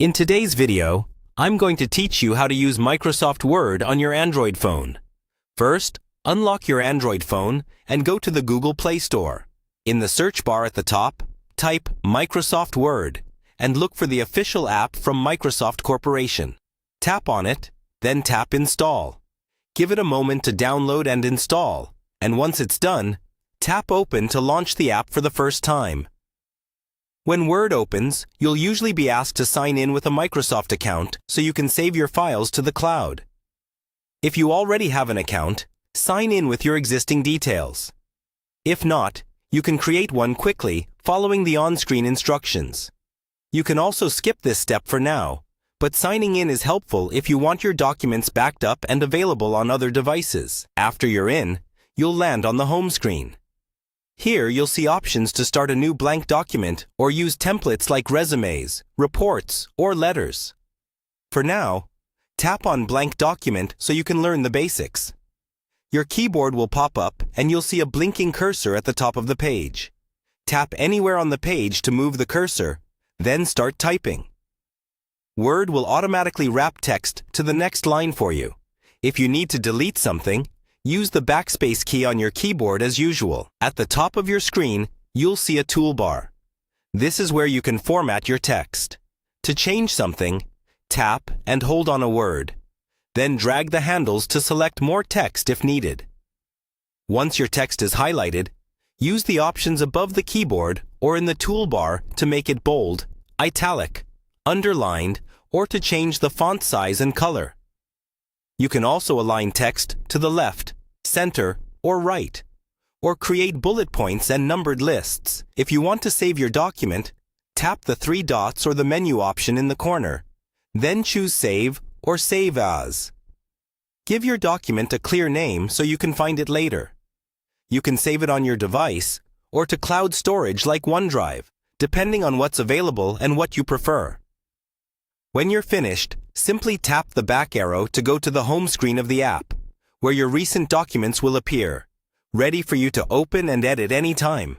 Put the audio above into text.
In today's video, I'm going to teach you how to use Microsoft Word on your Android phone. First, unlock your Android phone and go to the Google Play Store. In the search bar at the top, type Microsoft Word and look for the official app from Microsoft Corporation. Tap on it, then tap Install. Give it a moment to download and install, and once it's done, tap Open to launch the app for the first time. When Word opens, you'll usually be asked to sign in with a Microsoft account so you can save your files to the cloud. If you already have an account, sign in with your existing details. If not, you can create one quickly following the on-screen instructions. You can also skip this step for now, but signing in is helpful if you want your documents backed up and available on other devices. After you're in, you'll land on the home screen. Here, you'll see options to start a new blank document or use templates like resumes, reports, or letters. For now, tap on Blank Document so you can learn the basics. Your keyboard will pop up and you'll see a blinking cursor at the top of the page. Tap anywhere on the page to move the cursor, then start typing. Word will automatically wrap text to the next line for you. If you need to delete something, use the backspace key on your keyboard as usual. At the top of your screen, you'll see a toolbar. This is where you can format your text. To change something, tap and hold on a word. Then drag the handles to select more text if needed. Once your text is highlighted, use the options above the keyboard or in the toolbar to make it bold, italic, underlined, or to change the font size and color. You can also align text to the left, center, or right, or create bullet points and numbered lists. If you want to save your document, tap the three dots or the menu option in the corner. Then choose Save or Save As. Give your document a clear name so you can find it later. You can save it on your device or to cloud storage like OneDrive, depending on what's available and what you prefer. When you're finished, simply tap the back arrow to go to the home screen of the app, where your recent documents will appear, ready for you to open and edit anytime.